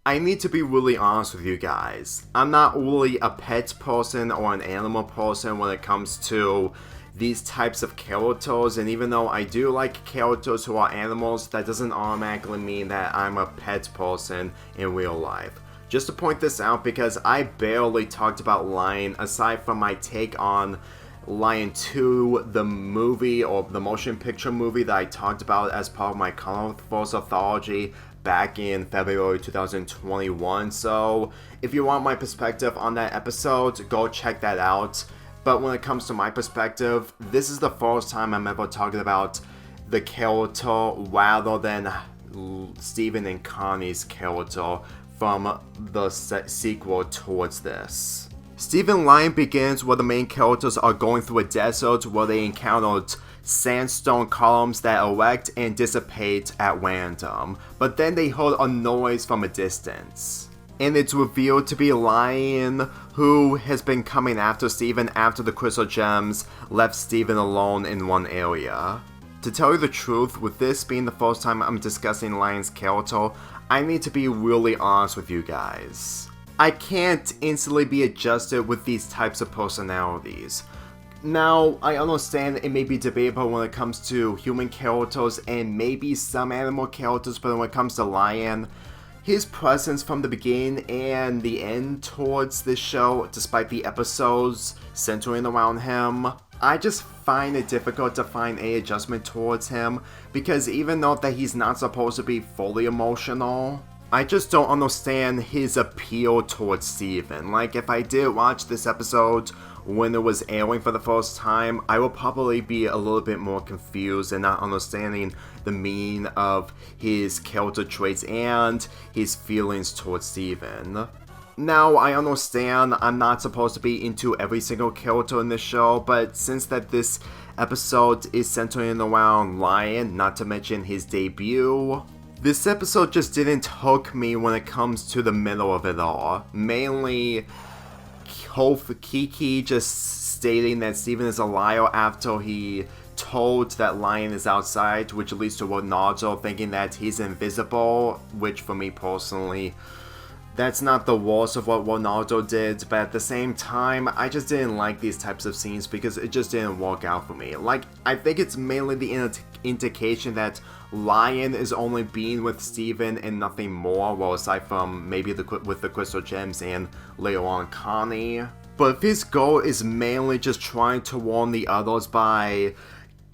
I need to be really honest with you guys. I'm not really a pet person or an animal person when it comes to these types of characters, and even though I do like characters who are animals, that doesn't automatically mean that I'm a pet person in real life. Just to point this out, because I barely talked about Lion aside from my take on Lion 2, the movie or the motion picture movie that I talked about as part of my Colorverse Anthology back in February 2021. So if you want my perspective on that episode, go check that out. But when it comes to my perspective, this is the first time I'm ever talking about the character rather than Steven and Connie's character from the sequel towards this. Steven Lion begins where the main characters are going through a desert where they encountered sandstone columns that erect and dissipate at random, but then they heard a noise from a distance. And it's revealed to be Lion, who has been coming after Steven after the crystal gems left Steven alone in one area. To tell you the truth, with this being the first time I'm discussing Lion's character, I need to be really honest with you guys. I can't instantly be adjusted with these types of personalities. Now, I understand it may be debatable when it comes to human characters and maybe some animal characters, but when it comes to Lion, his presence from the beginning and the end towards this show, despite the episodes centering around him, I just find it difficult to find a adjustment towards him, because even though that he's not supposed to be fully emotional, I just don't understand his appeal towards Steven. Like, if I did watch this episode when it was airing for the first time, I would probably be a little bit more confused and not understanding the meaning of his character traits and his feelings towards Steven. Now, I understand I'm not supposed to be into every single character in this show, but since that this episode is centering around Lion, not to mention his debut, this episode just didn't hook me when it comes to the middle of it all. Mainly, Kiki just stating that Steven is a liar after he told that Lion is outside, which leads to Ronaldo thinking that he's invisible, which for me personally, that's not the worst of what Ronaldo did, but at the same time, I just didn't like these types of scenes because it just didn't work out for me. Like, I think it's mainly the indication that Lion is only being with Steven and nothing more, well, aside from maybe with the Crystal Gems and later on Connie. But if his goal is mainly just trying to warn the others by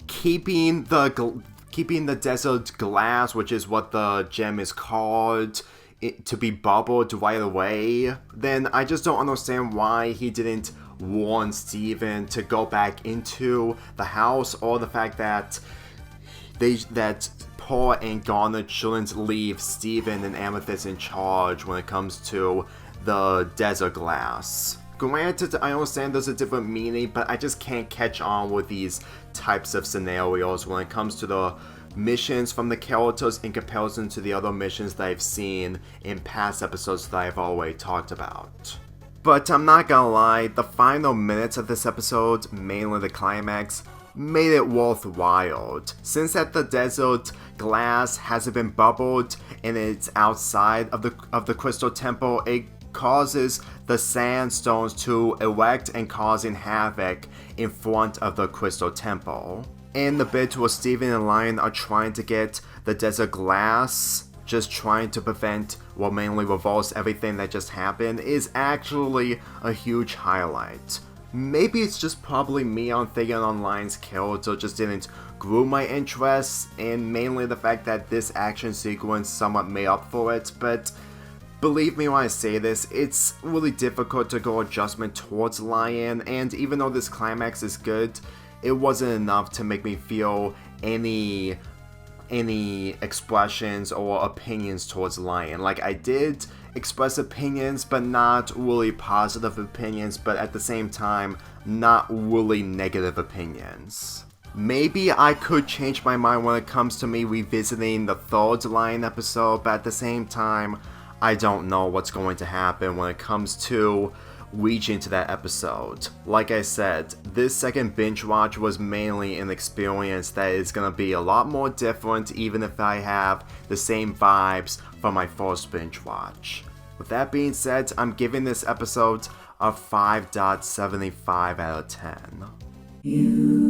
keeping the desert glass, which is what the gem is called, to be bubbled right away, then I just don't understand why he didn't warn Steven to go back into the house, or the fact that Paul and Garnet shouldn't leave Steven and Amethyst in charge when it comes to the desert glass. Granted, I understand there's a different meaning, but I just can't catch on with these types of scenarios when it comes to the missions from the characters in comparison to the other missions that I've seen in past episodes that I've already talked about. But I'm not gonna lie, the final minutes of this episode, mainly the climax, made it worthwhile. Since that the desert glass hasn't been bubbled and it's outside of the Crystal Temple, it causes the sandstones to erect and causing havoc in front of the Crystal Temple. In the bit where Steven and Lion are trying to get the desert glass, just trying to prevent, well, mainly reverse everything that just happened, is actually a huge highlight. Maybe it's just probably me on thinking on Lion's character just didn't grow my interest, and mainly the fact that this action sequence somewhat made up for it, but believe me when I say this, it's really difficult to go adjustment towards Lion, and even though this climax is good, it wasn't enough to make me feel any expressions or opinions towards Lion. Like, I did express opinions, but not really positive opinions, but at the same time, not really negative opinions. Maybe I could change my mind when it comes to me revisiting the third Lion episode, but at the same time, I don't know what's going to happen when it comes to reaching to that episode. Like I said, this second binge watch was mainly an experience that is gonna be a lot more different even if I have the same vibes from my first binge watch. With that being said, I'm giving this episode a 5.75 out of 10.